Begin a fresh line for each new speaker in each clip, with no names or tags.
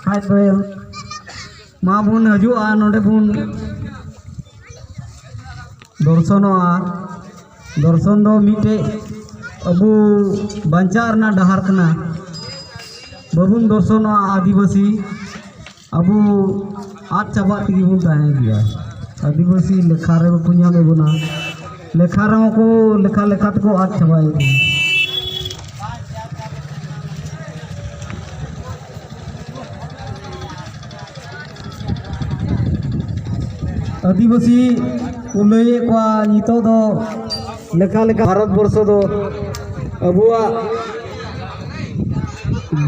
खाज तो मा बुन हजुआ नोडे बुन दर्शनोआ दर्शन दो मिटे अबू बंचार ना डहार कना बबुन दर्शनोआ आदिवासी अबू आठ चाबा तगी बुन ताहे गया आदिवासी लेखा रे पुnya में बुना लेखा रे को लेखा लेखा को आठ चाबाए आदिवासी उलये को नितो दो लेखा लेखा भारत वर्ष दो अबुआ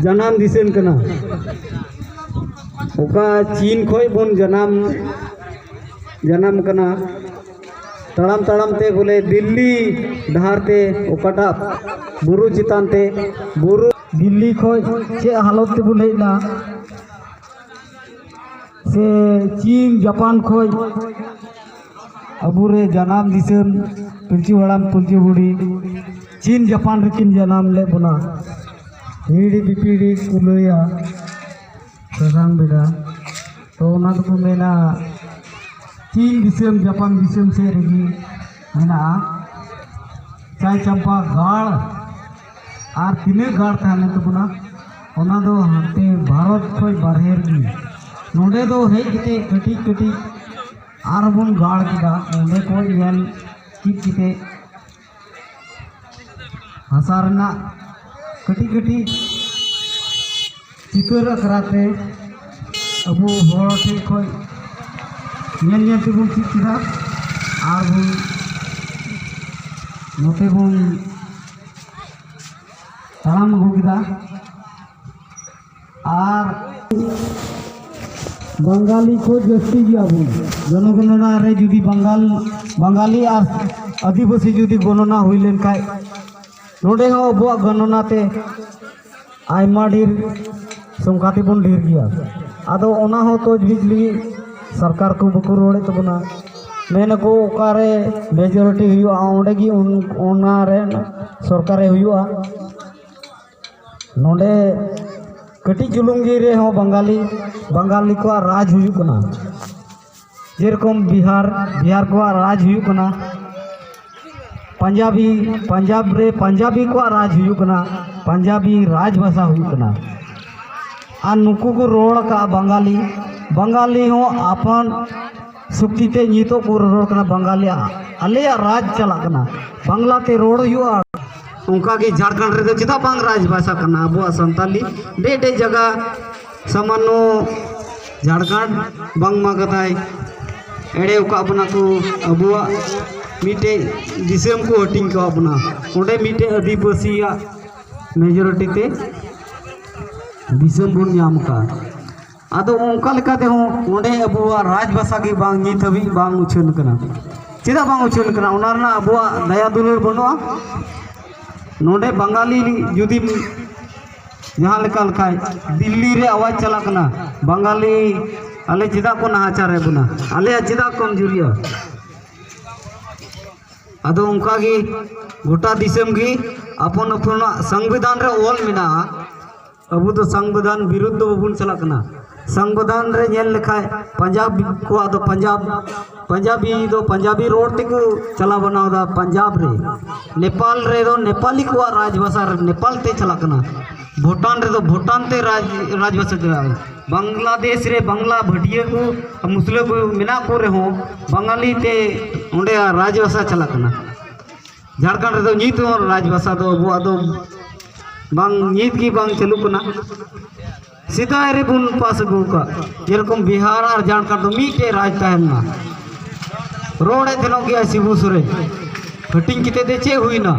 जनाम दिसेन कना ओका चीन खोय बन जनाम कना तड़ाम तड़ाम ते बोले दिल्ली डहार ते ओकाटा बुरु चितान ते बुरु दिल्ली खोय चे हालत ते बोले ना से चीन जापान खोय अबुरे जनाम दिसम पिलचू हड़ाम पिलचू बुढ़ी चीन जापान रिकिन जनाम ले बुना हिड़ी बिपीड़ी कुलया ससांग बेटा तो ना तो मेना चीन दिसम जापान दिसम से रही मेना चाय चंपा गाड़ आर तिने गाड़ थाने तो बुना ओना दो हाते भारत खोय बाहर गी नोडे दो हेज किते कटी कटी आर बन गाड़ किदा नोडे को यान किते हसारना कटी कटी चितर अकराते अबू हर ठे खोय नेल नेल ते बन किदा आर बन नोते बन ताम हो किदा आर बंगाली को जस्ती गया बन जनगणना रे जुदी बंगाली और आदिवासी जुदी गणना हुई लेन काय नोडे हो अबुआ गणना ते आयमा ढेर संकाते बन ढेर गया आदो ओना हो तो बिजली सरकार को बको रोड़े तो बना मेन को ओकारे मेजॉरिटी हुआ ओंडे गी ओना रे सरकारे हुआ नोडे कटी चुलुंगी रे हो बंगाली को राज हुआ जेरकम बिहार को राज हुआ पंजाबी को राज हुआ पंजाबी राज भाषा हुआ और नुकु को रोड़ का बंगाली हो आपन सुक्तिते नितो को रोड़ कना बंगाली आले राज चला कना बांग्ला ते रोड़ हुआ उनका के झारखंड रे चिता बांग राज भाषा करना अबुआ संताली डे डे जगह सामानो झारखंड बांग मागताय एड़े उका अपना को अबुआ मीटे दिसम को हटिंग को अपना ओडे मीटे आदिवासी मेजॉरिटी ते दिसम बुन नाम का आदो उनका लेका ते हो ओडे अबुआ राज भाषा के बांग नी थबी बांग उछन कना चिदा बांग उछन कना ओनारना अबुआ दया दुलर बनुआ नोडे बंगाली जुदी जहाँ लेकाल खाय दिल्ली रे आवाज चला कना बंगाली आले चिदा को नहाचार है बुना आले चिदा कमजोरिया अदो उनका गी गोटा दिसम गी अपन अपन संविधान रे ओल मिना अबू तो संविधान विरुद्ध बबुन चला कना संविधान रे नेल लेखाय पंजाब को आदो पंजाबी रोड तक चला बनावदा पंजाब रे नेपाल रे दो नेपाली को राजभाषा नेपाल ते चला कना भूटान रे दो भूटान ते राजभाषा चला बांग्लादेश रे बांग्ला भटिया को मुस्लिम को मिना को रे हो बंगाली ते ओंडे राजभाषा चला कना झारखंड रे दो नीत राजभाषा दो अबुआ दो बांग नीत की बांग चलू कना सीधा रे बुन पास गुका जेरकम बिहार और झारखंड तो मीटे राज तहना रोड़े थेलो गया शिबू सुरे हटिंग किते दे चे हुई ना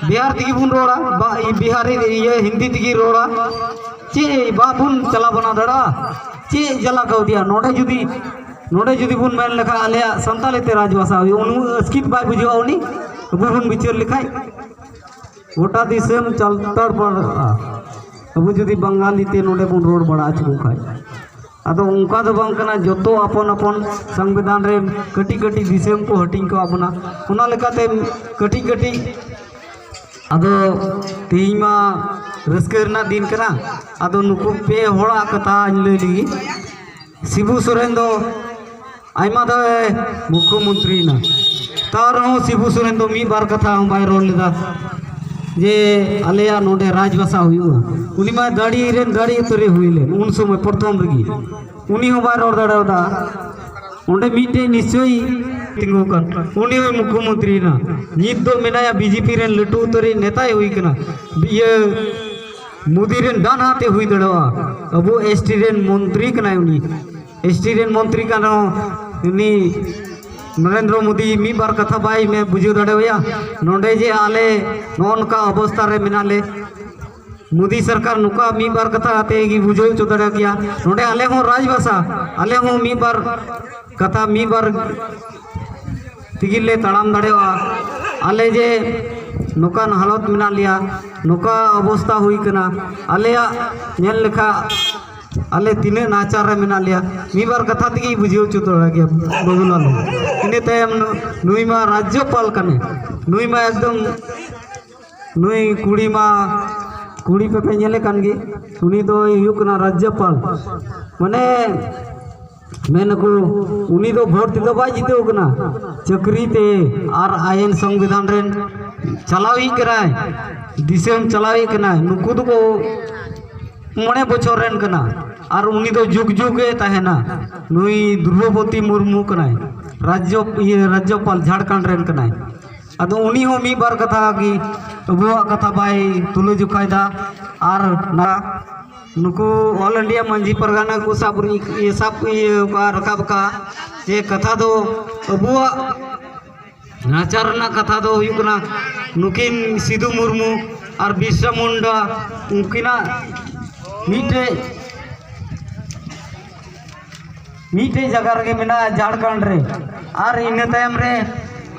बिहार तगी बुन रोड़ा बिहारी ये हिंदी तगी रोड़ा चे बाबुन चला बना दड़ा चे जला कौ दिया नोडे जुदी बुन मेन लेखा आलिया संताली ते राजभाषा हुई उनु अस्कित बाय बुझवा उनी बुन बिचर लिखाई गोटा दिसम चलतर पर अब जुदी बंगाली ते नोडे बुन रोड बड़ा चुको खाय अदो उनका दो बांग कना जोतो अपन अपन संविधान रे कटी कटी दिसम को हटिंग को अपना उना लेकाते कटी कटी अदो तीमा रस्करना दिन कना अदो नुकु पे होड़ा कथा लई लगी शिबू सोरेन दो आयमा दो मुख्यमंत्री ना तार हो शिबू सोरेन दो मी बार कथा बाय रोल लेदा जे आलेया नोडे राजभाषा हुआ उनी मा दाड़ी उतरे हुईले उन समय प्रथम रगी उनी हो बाय रोड दाड़ा ओंडे मीटे निश्चय तिंगुकन उनी मुख्यमंत्री ना नित दो मेनाया बीजेपी रेन लटू उतरे नेता हुई कना ये मोदी रेन डान हाथे हुई दड़वा अबो एसटी रेन मंत्री कना उनी एसटी रेन मंत्री कना उनी नरेंद्र मोदी मी बार कथा बाई में बुझे दड़ेया नोंडे जे आले नोन का अवस्था रे मिनाले मोदी सरकार नुका मी बार कथा आते की बुझे चो दड़े गया नोंडे आले हो राजभाषा आले हो मी बार कथा मी बार तिगिले तड़ाम दड़ेवा आले जे नुकान हालत मिना लिया नुका अवस्था हुई कना आलेया नेल लेखा आले तीने नाचार रे मिना लिया मी बार कथा तगी बुझियो चो दड़ा गया बबुला लो इने तयम नुई मा राज्यपाल कने नुई मा एकदम नुई कुड़ी पे पेंजले कान गे उनी दो युकना राज्यपाल माने मेनको उनी दो भोट तो बाय जीते कना चक्री ते आर आयन संविधान रेन चलावी कराय दिसम चलावी कना नुकु दो को मोने बछर रेन कना आर उनी दो जुग जुगे तहना नुई द्रौपदी मुर्मू कना राज्यपाल झारखंड रेन कना अदो उनी हो मी बार कथा की अबुआ कथा बाय तुलो जुखायदा आर ना नुकु ऑल इंडिया मंजी परगाना को साबरी ये सब ये रकाब का ये कथा दो अबुआ नाचारना कथा दो हुकना नुकिन सिधु मुर्मू और बिरसा मुंडा उनकिना मीटे जगह रे मेना झारखंड रे और इन तायम रे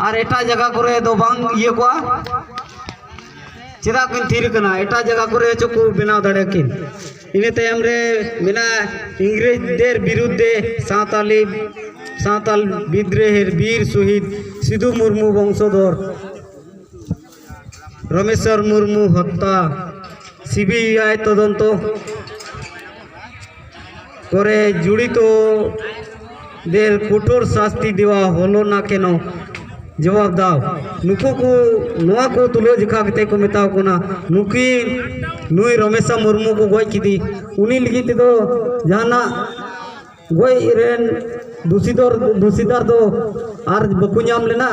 और एटा जगह करे दो बांग ये को चेदा किन थीर कना एटा जगह करे चको बिना दड़े किन इने तायम रे मेना इंग्रेज देर विरुद्धे साताल विद्रोहेर वीर शहीद सिधु मुर्मू वंशधर रमेश्वर मुर्मू हत्या सीबीआई तदंत करे जुड़ित देर कठोर शास्ति देवा हलो ना केनो जवाब दाव नुको को नवा को तुलो जिखा कते को मेताव कोना नुकी नुई रमेशा मुर्मू को गोय किदी उनी लगी तो जाना गोय रेन दूषिदार दो आर बकु नाम लेना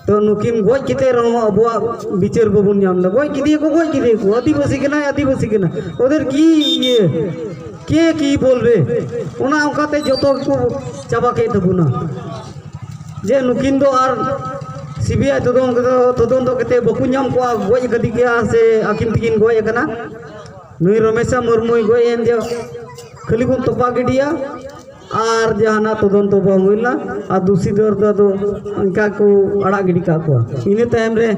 तो नुकिन गोय किते रहो अबुआ बिचार बबुन नाम ले गोय किदी को आदिवासी केना ओदर की ये के की बोलबे ओना ओकाते जतो को चाबा के तबुना जे नुकिन दो आर सीबीआई तदन दो कते बकु नाम को गोय गदी के से आकिन तिकिन गोय कना नुई रमेशा मुर्मू गोय एन जे खाली को तपा गिडिया और जहाना तदन तो बांगुला आ दूसरी दर दो उनका को अड़ा गिडी का को इने टाइम रे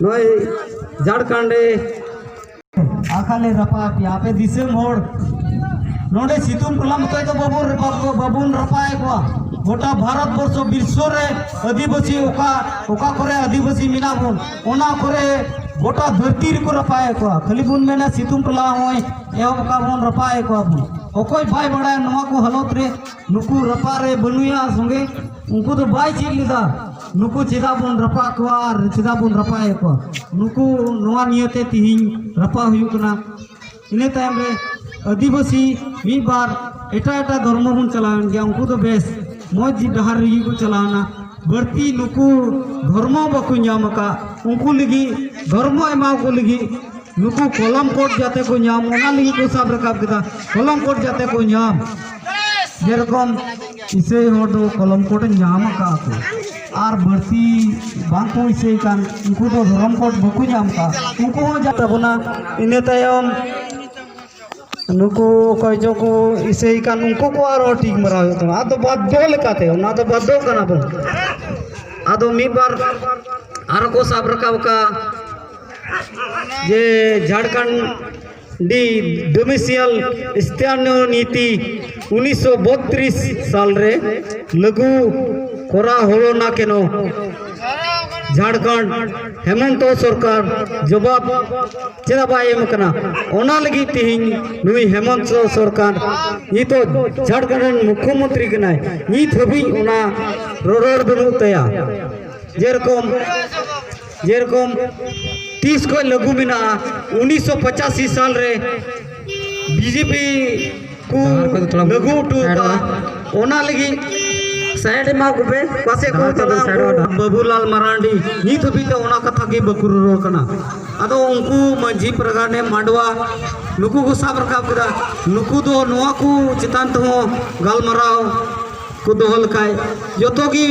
नय झारखंड आखाले रपा यहाँ पे दिसे मोड़ नोडे सितुम टोलाम तो बाबुन रपाए को गोटा भारत वर्ष विश्व रे आदिवासी ओका करे आदिवासी मिना बन ओना करे गोटा धरती को रपाए को खाली बुन मेना सितुम टोला होय एहो का बन रपाए को ओकोय भाई बड़ा नवा को हालत रे नुकु रपा रे बनुया संगे उनको तो बाय चीज लिदा नुकु चिदा बन रपा को और चिदा बन रपाए को नुकु नवा नियते तिहिं रपा हुयुकना इने टाइम रे आदिवासी मी बार एटा धर्म बन चलान गया उनको तो बेस मौज डहार रही को चलाना बढ़ती नुकु धर्म बकु नाम का उनको लगी धर्म एमा को लगी नुकु कलम कोट जाते को नाम ओना लगी को सब रकाब केदा कलम कोट जाते को नाम जेरकम इसे होडो कलम कोट नाम का को आर बढ़ती बांको इसे कान उनको तो धर्म कोट बकु नाम का उनको हो जाता बना इने तायम नुकु कइजो को इसे कान उनको को आरो ठीक मरायो तो आ तो बाध्य लेकाते ना तो बाध्य कना बन आदो मी बार आर को साब रकाब का जे झारखंड डी डोमिसियल स्थानीय नीति 1932 साल रे लागू कोरा होलो ना केनो झारखंड हेमंत सरकार जवाब चेदा बाय एम कना ओना लगी तिहिं नुई हेमंत सरकार नी तो झारखंड मुख्यमंत्री कनाय नी थबी ओना रोड बनु तया जेरकम 30 को लागू मिना 1985 साल रे बीजेपी को लागू टूका ओना लगी साइड मा गुबे पासे को बाबूलाल मरांडी नी थबी ते ओना कथा के बकुर रोड कना अदो उनको मंझी प्रगाने मांडवा नुकु को साब रखाब कदा नुकु दो नोआ को चितान तो गालमराव को दोहल काय जतो की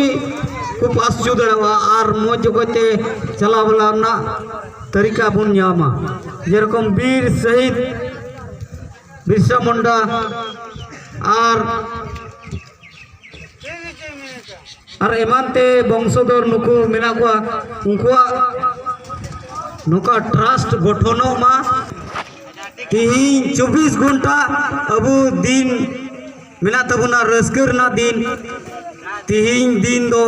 को पास जुदड़वा आर मोज जगते चलावला ना तरीका बुन न्यामा जेरकम वीर शहीद बिरसा मुंडा और एमानते वंशधर नुकु मेना को उनकुआ नुका ट्रस्ट गठनो मा तिहिं 24 घंटा अबु दिन मेना तबुना रस्कर ना दिन तिहिं दिन दो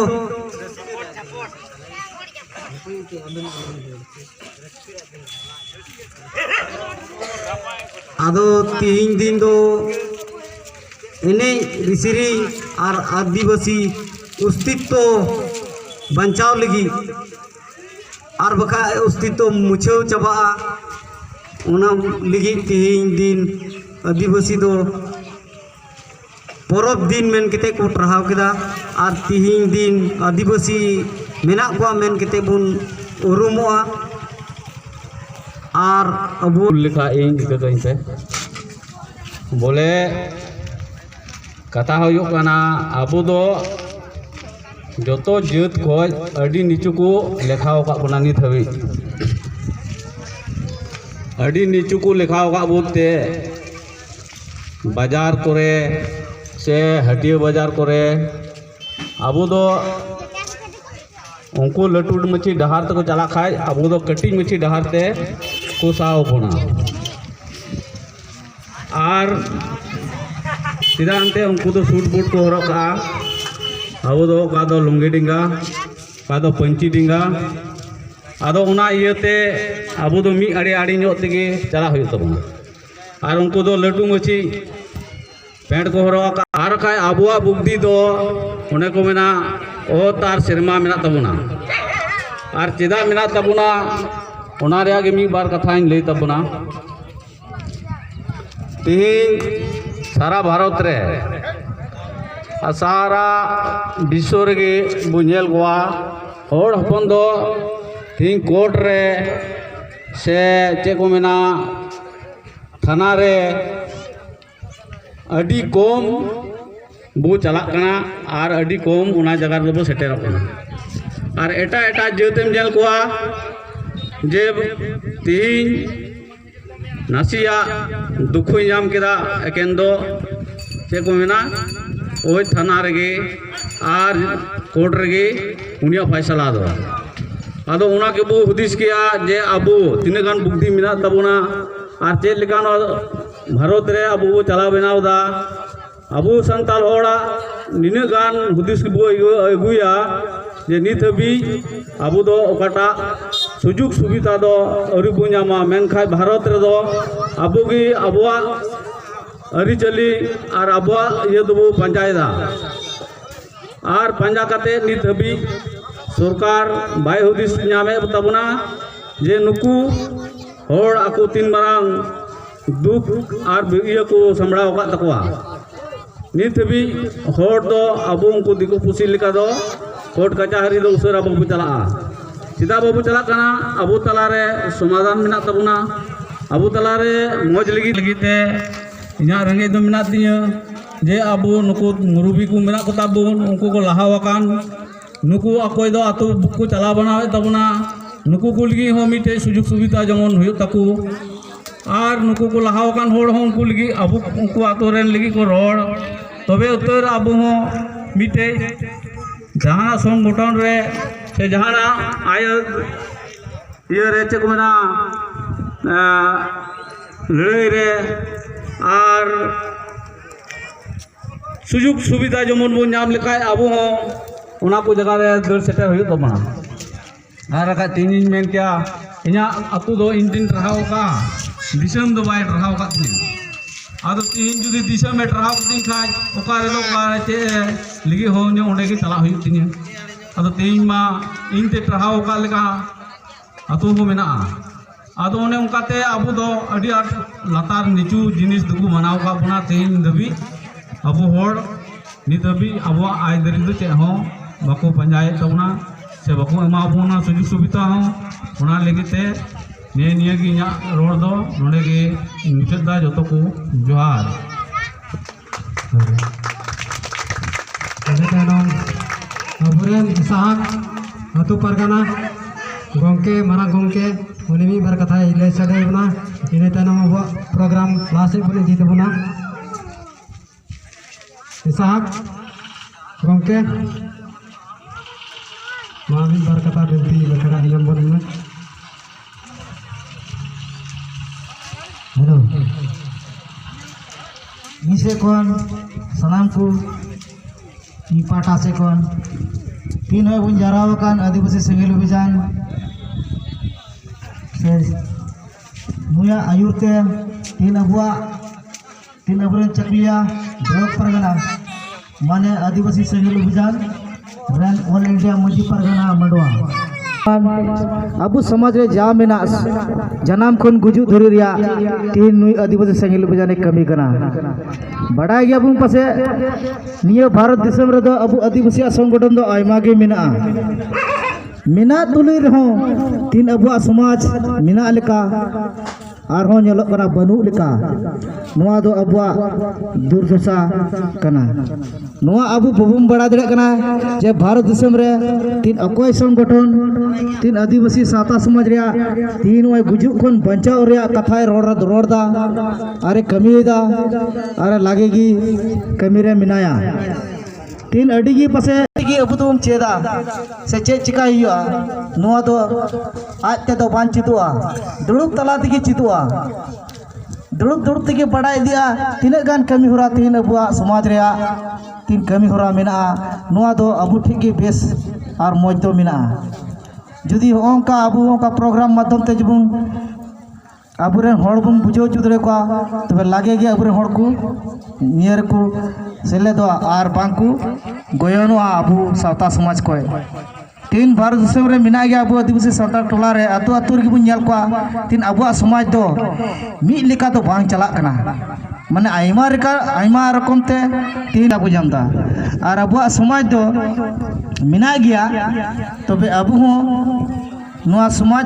आदो तिहिं दिन दो इने रिसिरी और आदिवासी अस्तित्व बचाव लगी और बखा अस्तित्व मुछाव चाबा ओना लगी तिहिं दिन आदिवासी दो परब दिन मेन केते को ट्राहाव केदा और तिहिं दिन आदिवासी मेना को मेन केते बुन उरुमोआ और अबु
लिखा इन कहीं पे बोले कथा हो कना अबु दो जोतो जत खोज अडी नीचू को लेखाव का बना नित हबी अडी नीचू को लेखाव का बोलते बाजार करे से हटिया बाजार करे अबु दो उनको लटू मछी डहार तक चला खाए अबु दो कटी मछी डहार ते को साव बोना और सीधा अंते उनको तो सूट बूट को हरक का अबो दो का दो लुंगी डिंगा का दो पंची डिंगा आदो उना इयते अबो दो मी आड़ी आड़ी ᱧᱚᱜ तेगे चला हुई तबना और उनको दो लटू मछी पैंट को हरक और खाय अबुआ बुगदी दो उन्हें को मेना ओ तार शर्मा मेना तबना और चेदा मेना तबना उना रे आगे मी बार कथाइन लई तबना तिहिं सारा भारत रे सारा विश्व रे बुझेल गोवा होड़ हपन दो तिहिं कोर्ट रे से चे को मेना थाना रे अडी कम बो चला कना और अडी कम उना जगह रे बो सेटेर कना और एटा एटा जेतेम जेल कोआ जे तिहिं नासिया दुखो नाम केदा एकेन दो चे को मेना ओय थाना रेगे और कोर्ट रेगे उनिया फैसला दो आदो उना के बो हुदिस किया जे अबो तीन गान बुद्धि मिना तबुना और चेक लेकान भारत रे अबो चला बनाव दा अबो संताल होड़ा निने गान हुदिस बो अगुया जे नित हबी अबो दो ओकाटा सुजुग सुविधा दो अरि बो नामा मेनखाय भारत रे दो अबो गी अबुआ अरिचली और अबुआ ये दो पंचायदा और पंजा काते नित हबी सरकार बाय हुदिस नामे तबना जे नुकु होड़ आको तीन मारांग दुख और इया को संभळाव का तकवा नित हबी होड़ दो अबो उनको दिको पुसी लिका दो कोर्ट कचहरी दो उसरा बाबू चला सीधा बाबू चला कना अबो तलारे समाधान मेना तबना अबो तलारे मौज लगी ते इना रंगे दो मेना दिया जे अबो नुकु मुरुबी को मेना को ताबुन उनको को लहावाकान नुकु अकोय दो आतो को चला बनावे तबना नुकु को लगी हो मिटे सुजुग सुविधा जमन हुयो ताकू और नुकु को लहावाकान होड़ हो उनको लगी अबो उनको आतो रेन लगी को रोड तबे उतर अबो हो मिटे जहां संगठन रे से जहां आय ये रे चे को मेना लड़ाई रे और सुजुग सुविधा जमन बो नाम लेखाय अबो हो उना को जगह रे दर सेटर हुई तो बना आर का तीन मेन क्या इना अतु दो इंटिन रहाव का दिसम दो बाय रहाव का तीन आदो तीन जुदी दिसम में रहाव तीन खाय ओका रे लो का चे लिगी हो ने ओंडे की चला हुई तीन आदो तीन मा इन ते रहाव का लेका अतु को मेना आदो ने उनकाते अबु दो अडी आट लातार निचू जिनिस दुगु मनाव का पुना तीन दबी अबु होड़ नित दबी अबु आय दरी दो चे हो बाको पंजाय तबना से बाको एमा बोना सुजु सुविधा हो उना लेगिते ने निया की nya रोड दो नोडे के मुचद दा जतो को जोहार
अबुरेन साहब अतु परगना गोंके मारा गोंके उनी मी बार कथा ले सदे बना इने तनम अब प्रोग्राम क्लास बने जीत बना साहब गोंके मामी बार कथा बिनती लकड़ा नियम बन हेलो मिसे कौन सलाम को पाटा से कौन तीन है बुन जराव कान आदिवासी संगील अभियान से मुया आयुरते तीन अबुरेन चकलिया ब्लॉक परगना माने आदिवासी संगील अभियान रन ऑल इंडिया मध्य परगना मंडवा अबु समाज रे जा मेना जनाम खन गुजु धरी रिया तीन नुई आदिवासी संगील अभियान कमी कना बड़ा गया बुं पासे निया भारत दिसम रे दो अबु आदिवासी संगठन दो आयमा गे मेना मेना तुली रहो तीन अबुआ समाज मेना लेका आरहों ñelok kana banu leka noa do abuआ दुर्दशा कना नोआ अबु बबुम बड़ा दड़े कना जे भारत दिसम रे तीन अकोय संगठन तीन आदिवासी साता समाज रे तीन ओय गुजुक खन बंचाव रे कथाय रोड़ दा अरे कमी दा अरे लागेगी कमी रे मिनाया तीन अडिगी पासे की अबु तुम चेदा से चे चिका हिया नोआ दो आज ते दो बान चितुआ दुड़ुब तला दिगी चितुआ दुड़ुब तक बड़ा दिया तीन गान कमी होरा तीन अबुआ समाज रे तीन कमी होरा मेना नोआ दो अबु ठीक के बेस और मौज दो मेना जुदी होंका अबु होंका प्रोग्राम माध्यम ते जबुन अबुरेन हड़ बुन बुझो चुदरे को तबे लागे गे अबुरेन हड़ को नियर को सेले दो आर बांकु गोयनो अबु सावता समाज को तीन भारत दिसम रे मिना गया अबु आदिवासी सावता टोला रे अतो अतो रे बुन नेल को तीन अबुआ समाज दो मी लेका तो बांग चला कना माने आयमा रकम ते तीन अबु जामदा और अबुआ समाज दो मिना गया तबे अबु हो नोआ समाज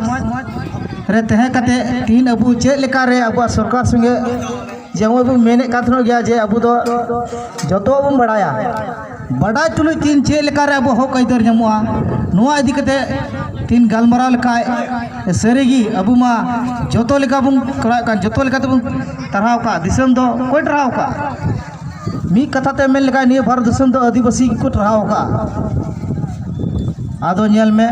रे तहे कते तीन अबु चे लेका रे अबुआ सरकार संगे जेमो बु मेने काथनो गया जे अबु दो जतो बु बड़ाया बड़ा तुलु तीन चे लेका रे अबु हो कइदर जमुआ नोआ इदी कते तीन गालमरा लेका सरेगी अबु मा जतो लेका बु करा का जतो लेका तबु तरहाव का दिसम दो कोई तरहाव का मी कथा ते मेन लेका नि भारत दिसम दो आदिवासी को तरहाव का आदो नेल में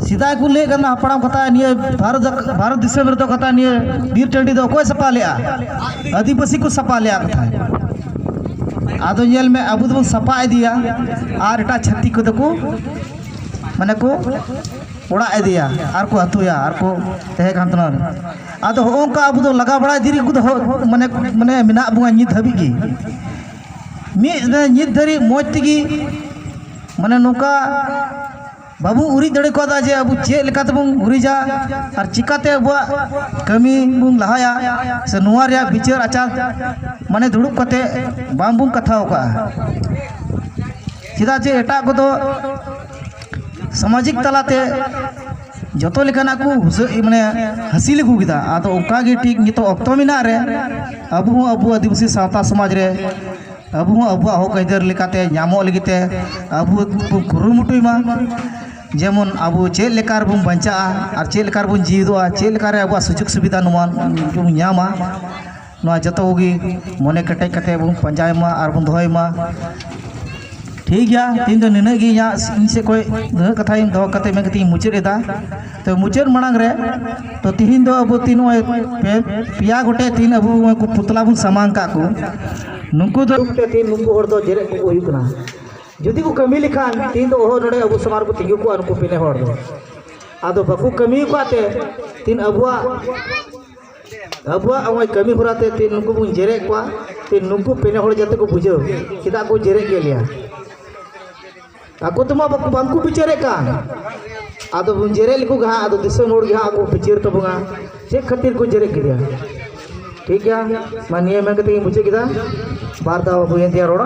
सीधा को ले करना हपड़ाम कथा निये भारत दिसम रे तो कथा निये बीर टंडी दो कोई सपा लिया आदिवासी को सपा लिया कथा आदो नेल में अबु दो सपा दिया और एटा छत्ती को दको माने को ओड़ा दिया और को हतुया और को तहे कांतना आदो होंका अबु दो लगा बड़ा दिरी को माने माने मिना बुआ नित हबी की मी नित धरी मोज तिगी माने नोका बाबू उरी दड़े को जे अबु चे लेका तबुन उरीजा और चिकाते अबुआ कमी बुन लहाया से नुआ रे विचार आचार माने दुड़ुब कते बांबुन कथा होका चिदा जे एटा को दो सामाजिक तलाते जतो लेकाना को माने हसील को गिदा आदो ओका गे ठीक नितो अक्तो मिना रे अबु आदिवासी सावता समाज रे अबु अबुआ हो कइदर लेकाते नामो लगिते अबु कुरुमुटुमा जेमन अबु चे लेकार बुन बंचा और चे लेकार बुन जीदोआ चे लेकार अबुआ सुजुग सुविधा नुमान बुन नामा नोआ जतो होगी मने कटे कते बुन पंजायमा और बुन दोहयमा ठीक गया तीन दो निने गी या इनसे कोई कथा इन दो कते में कती मुचर एदा तो मुचर मनांग रे तो तीन दो अबु तीन पिया गोटे तीन अबु को पुतला बुन सामान का को नुको दो तीन नुको और दो जेरे को हुई कना जुदी को कमी लिखान तीन तो ओहो नोड़े अबू समार को तिंगु को अनको पिने होड़ दो आदो बाकू कमी को आते तीन अबुआ अवय कमी होराते तीन नुकु बुन जेरे को तीन नुकु पिने होड़ जाते को बुझो किदा को जेरे के लिया aku tu mah bangku bicara kan atau bun jere liku gah atau desa mur gah aku bicara tu bunga cek khatir ku jere kia ठीक है मानिए मैं कहते हैं मुझे किधर बार दाव बुझे दिया रोड़ा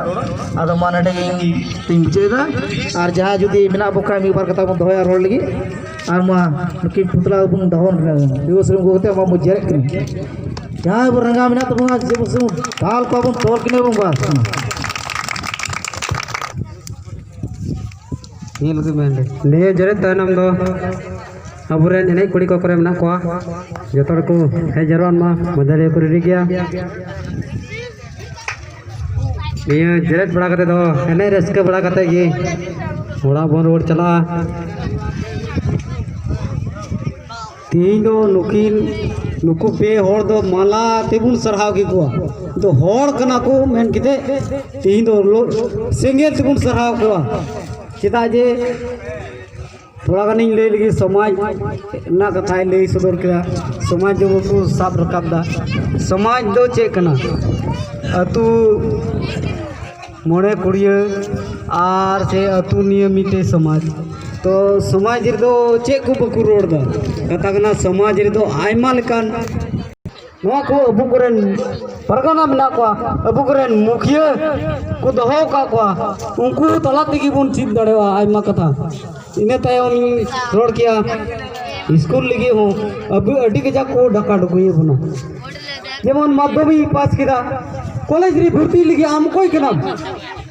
आदो माने डे तीन मुझे इधर और जहाँ जुदी मिना बुका मी बार कथा बंद होया रोड लगी और माँ लुकी पुतला बुन दावन दिवस रूम को कहते हैं माँ मुझे जहाँ बर रंगा मिना तो बुंगा जब उसमें दाल को बुन तोड़ किने बुंगा
ये लोग मेंडे ले जरे तनम दो अबुरे नेने कुड़ी को करे मना को जतर को हे जरन मा मदले कुरी गया ये जरेत बड़ा करते दो एने रस्के बड़ा करते ये थोड़ा बोन रोड चला तीनो नुकिन नुकु पे होड़ दो माला तेबुन सरहाव की को तो होड़ कना को मेन किते तीन दो सिंगेल तेबुन सरहाव को चिता जे थोड़ा गानी ले लगी समाज ना कथा ले सदर किया समाज जो को साफ रकाब दा समाज दो चेक कना अतु मोड़े कुड़िया आर से अतु नियमित समाज तो समाज रे दो चेक को बकु रोड दा कथा कना समाज रे दो आयमा लेकान नवा को अबु करेन परगना मिला को अबु करेन मुखिया को दहो का को उनको तला तिगी बुन चित दड़ेवा आयमा कथा इने तायम रोड किया स्कूल लगी हो अभी अडी के जा को ढका ढुकुए बुना जेमन माध्यमिक पास किदा कॉलेज रे भर्ती लगी आम कोई केना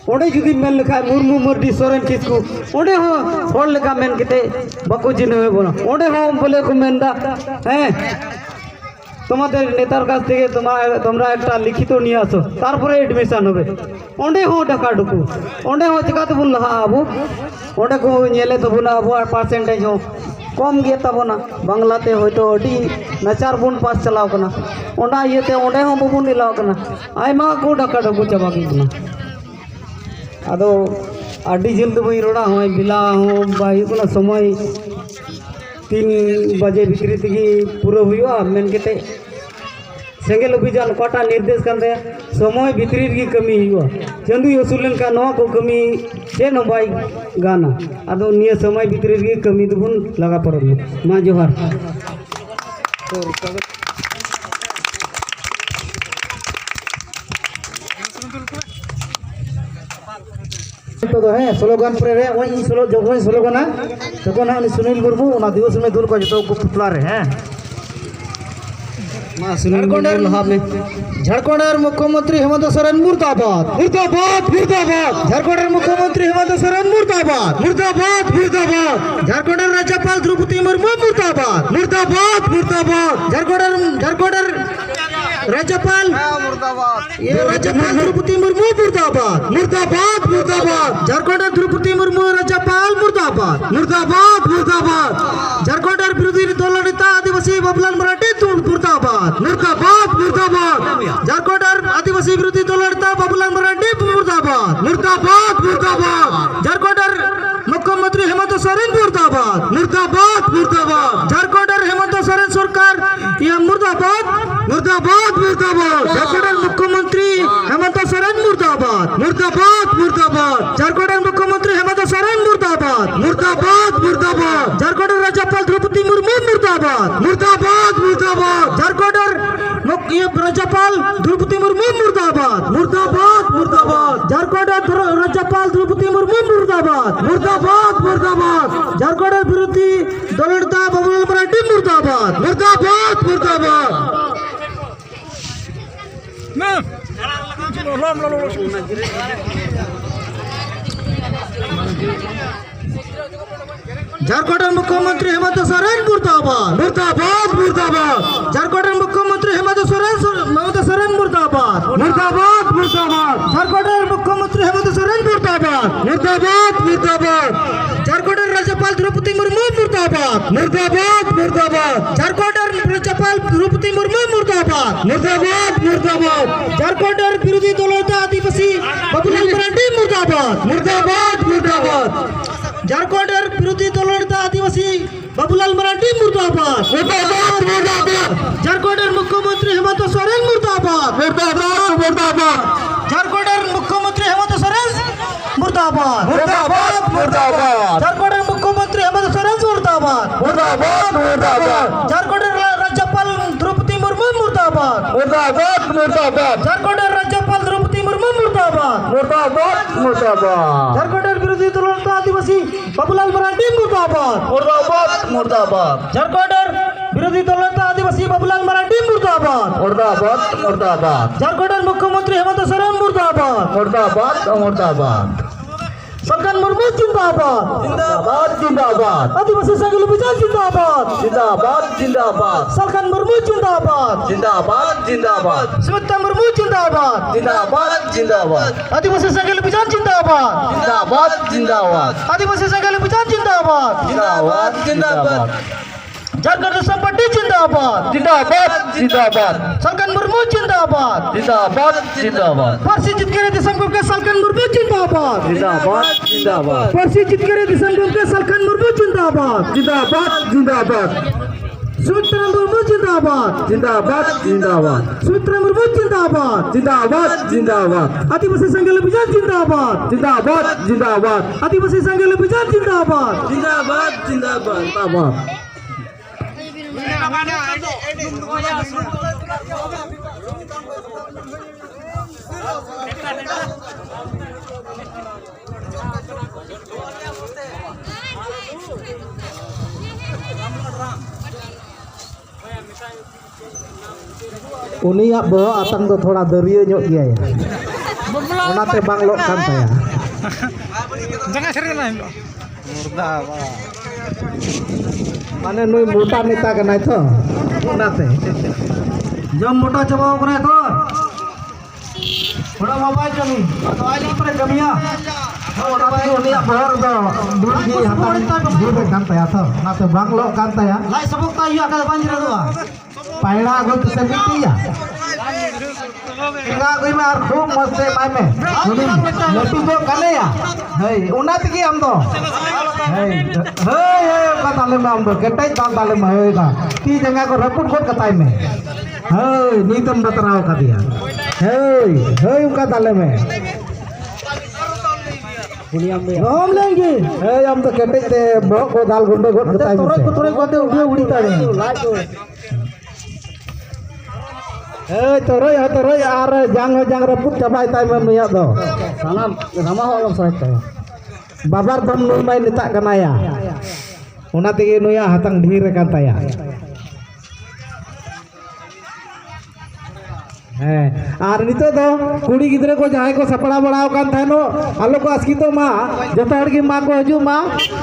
ओडे जुदी मेन लेखा मुर्मू मर्दी सोरेन किसको ओडे हो होड़ लेका मेन केते बको जिने बुना ओडे हो बोले को मेनदा हैं তোমাদের নেতার কাছ থেকে তোমরা একটা লিখিত নিয়ে আসো তারপরে এডমিশন হবে ওন্ডে হো টাকা ঢুকু ওন্ডে হো চিকাতে বললা আবু ওন্ডে কো নেলে তো বনা আবু পার্সেন্টেজ हो কম গিয়ে তব না বাংলাতে হয়তো ওটি নাচার বুন পাস চালাও কনা ওন্ডা ইয়েতে ওন্ডে হো বুন নিলাও কনা আইমা কো টাকা ঢুকু চাবা কি না আদো আডি জিল তো বই রোড়া হয় বিলা হো বাই কোনা সময় 3 बजे भितरी तक पूरा हुआ मेन के सेंगेल अभियान कोटा निर्देश करते समय भितरी की कमी हुआ चंदू असुलन का नवा को कमी चे नबाई गाना अदो निये समय भितरी की कमी तो लगा पड़ो माँ जोहार तो है स्लोगन पर रे वही स्लोगन तखन हम सुनील मुर्मू ना दिवस में दूर को जो पुतला रे हैं मां सुनील मुर्मू लहा में झारखंड मुख्यमंत्री हेमंत सोरेन मुर्दाबाद मुर्दाबाद मुर्दाबाद झारखंड मुख्यमंत्री हेमंत सोरेन मुर्दाबाद मुर्दाबाद मुर्दाबाद झारखंड राज्यपाल द्रौपदी मुर्मू मुर्दाबाद मुर्दाबाद मुर्दाबाद झारखंड राज्यपाल ये राज्यपाल द्रौपदी मुर्मू मुर्दाबाद मुर्दाबाद मुर्दाबाद झारखंड द्रौपदी मुर्मू राज्यपाल मुर्दाबाद मुर्दाबाद मुर्दाबाद झारखंड विरोधी दल नेता आदिवासी बाबूलाल मराठी मुर्दाबाद मुर्दाबाद मुर्दाबाद झारखंड आदिवासी विरोधी दल नेता बाबूलाल मराठी मुर्दाबाद मुर्दाबाद मुर्दाबाद झारखंड मुख्यमंत्री हेमंत सोरेन मुर्दाबाद मुर्दाबाद मुर्दाबाद झारखंड हेमंत सोरेन सरकार यह मुर्दाबाद मुर्दाबाद मुर्दाबाद झारखंड मुख्यमंत्री हेमंत सोरेन मुर्दाबाद मुर्दाबाद मुर्दाबाद झारखंड मुख्यमंत्री हेमंत सोरेन मुर्दाबाद मुर्दाबाद मुर्दाबाद झारखंड राज्यपाल द्रौपदी मुर्मू मुर्दाबाद मुर्दाबाद मुर्दाबाद झारखंड राज्यपाल द्रौपदी मुर्मू मुर्दाबाद मुर्दाबाद मुर्दाबाद झारखंड राज्यपाल द्रौपदी मुर्मू मुर्दाबाद मुर्दाबाद मुर्दाबाद झारखंड विरोधी दल नेता बाबूलाल मराठी मुर्दाबाद मुर्दाबाद मुर्दाबाद झारखंड मुख्यमंत्री हेमंत सोरेन मुर्दाबाद मुर्दाबाद मुर्दाबाद झारखंड मुख्यमंत्री हेमंत सोरेन मुर्दाबाद मुर्दाबाद मुर्दाबाद झारखंड मुख्यमंत्री हेमंत सोरेन मुर्दाबाद मुर्दाबाद मुर्दाबाद झारखंड राज्यपाल द्रौपदी मुर्मू मुर्दाबाद मुर्दाबाद मुर्दाबाद झारखंड राज्यपाल द्रौपदी मुर्मू मुर्दाबाद मुर्दाबाद मुर्दाबाद झारखंड विरोधी दल नेता आदिवासी बाबूलाल मराठी मुर्दाबाद मुर्दाबाद
मुर्दाबाद झारखंड विरोधी दल नेता आदिवासी बाबूलाल मराठी मुर्दाबाद मुर्दाबाद मुर्दाबाद झारखंड मुख्यमंत्री हेमंत सोरेन मुर्दाबाद मुर्दाबाद मुर्दाबाद झारखंड मुख्यमंत्री हेमंत सोरेन मुर्दाबाद मुर्दाबाद मुर्दाबाद झारखंड मुख्यमंत्री हेमंत सोरेन मुर्दाबाद मुर्दाबाद मुर्दाबाद झारखंड राज्यपाल द्रौपदी मुर्मू मुर्दाबाद मुर्दाबाद मुर्दाबाद झारखंड राज्यपाल द्रौपदी मुर्मू मुर्दाबाद मुर्दाबाद मुर्दाबाद झारखंड विरोधी दल नेता आदिवासी बाबूलाल मराठी मुर्दाबाद मुर्दाबाद मुर्दाबाद झारखंड विरोधी दल नेता आदिवासी बाबूलाल मराठी मुर्दाबाद मुर्दाबाद मुर्दाबाद झारखंड मुख्यमंत्री हेमंत सोरेन मुर्दाबाद मुर्दाबाद मुर्दाबाद सरकार मुर्मू जिंदाबाद जिंदाबाद जिंदाबाद आदिवासी संघ विचार जिंदाबाद जिंदाबाद जिंदाबाद सरकार मुर्मू जिंदाबाद जिंदाबाद जिंदाबाद सुमित्रा मुर्मू जिंदाबाद जिंदाबाद जिंदाबाद आदिवासी संघ विचार जिंदाबाद जिंदाबाद जिंदाबाद आदिवासी संघ विचार जिंदाबाद जिंदाबाद जिंदाबाद झारखंड संपत्ति जिंदाबाद जिंदाबाद जिंदाबाद सरकार मुर्मू जिंदाबाद जिंदाबाद जिंदाबाद फारसी जितकरे दिसंगम के सरकार मुर्मू जिंदाबाद जिंदाबाद जिंदाबाद फारसी जितकरे दिसंगम के सरकार मुर्मू जिंदाबाद जिंदाबाद जिंदाबाद सुमित्रा मुर्मू जिंदाबाद जिंदाबाद जिंदाबाद सुमित्रा मुर्मू जिंदाबाद जिंदाबाद जिंदाबाद आदिवासी संघ विचार जिंदाबाद जिंदाबाद जिंदाबाद आदिवासी संघ विचार जिंदाबाद जिंदाबाद जिंदाबाद उनिया बोह आतंग तो थोड़ा दरिया ᱧᱚᱜ गया है ओनाते बांग लोग kan saya
jangan sering lah मुर्दाबाद
माने नुई मोटा नेता कनाय तो ओनाते जब मोटा चबाव कनाय तो थोड़ा मोबाइल कमी तो आज पर कमिया ओनाते उनिया बोर दो दूर की हाथ दूर kan saya तो नाते बांग लोग kan saya लाई सबक तायु आका banjir दो पायड़ा गो तो समिति या इंगा गई में आर खूब मस्त है माय में उनी लट्टू दो कने या हे उनाते की हम दो हे हे का ताले में हम दो केटाई ताले में होएगा ती जगह को रपुट गोट कताई में हे नीतम बतराव का दिया हे हे उनका ताले में हम लेंगे हे हम तो केटे ते बहुत को दाल गुंडे गोट कताई में तोरे को ते उड़ी तारे तोरई आर जांग रपुट चाबाय ताय में मिया दो सानाम रामा होलम साइते बाबार दम नुई माय नेता कनाया ओना तेगे नुया हातंग ढीर कान ताया है आर नितो दो कुड़ी गिदरे को जाय को सपड़ा बड़ाव कान थानो आलो को आस्कितो मा जतो हर की मा को हजू मा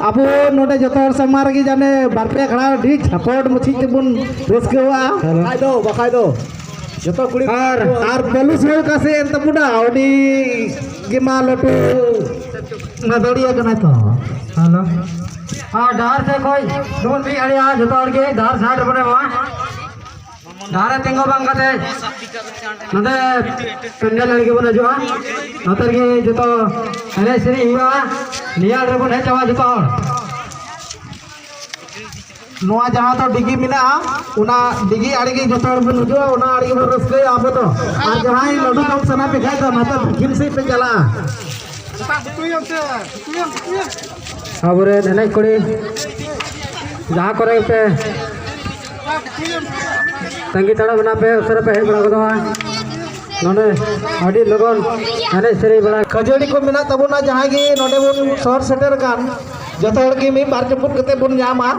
अबो नोडे जतो हर समार की जाने बारपे खड़ा ढी छपड़ मुछी तेबुन रसकेवा खाय दो बखाय दो जतो कुड़ी आर पुलिस हो कासे एंत बुडा ओडी गिमा लटू नदड़िया कना तो हेलो हां डार से कोई दोन भी अड़िया जतो हर के धार साइड बने मा धारे तेंगो बांग काते नदे पेंडल लड़के बने जो नतर के जतो अरे श्री हुआ नियाल रे बने चावा जतो नोआ जहां तो डिगी मिना उना डिगी आड़गी जतो बन जो उना आड़गी बन रसके आबो तो और जहां लड्डू कम सना पे खाय तो नतर खिल से पे चला अबरे धनै कोड़ी जहां करे पे तंगी तड़ा बना पे उसरे पे हे बड़ा गदो नोने आडी लगन हने सरी बड़ा खजड़ी को मिना तबुना जहां गी नोडे बन शहर सेटर कान जतो हर की मी बार चपुट कते बन जामा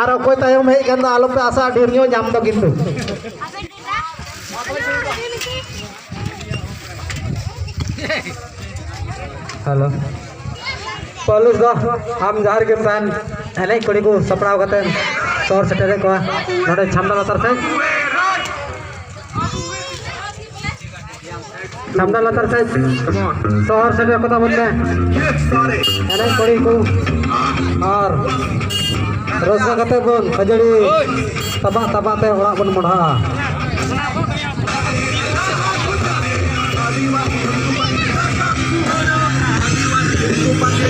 आर कोई तायम हे गन आलो पे आशा ढेर न्यो जाम दो किंतु हेलो पुलिस दो हम जार के पैन हने कोड़ी को सपड़ाव कते शहर सेटर को नोडे छमदा लतर से छमदा लतर से शहर सेटर को तो बोलते हने कोड़ी को और रसगा कते बन खजड़ी तबा तबा ते ओड़ा बन मोढ़ा Ada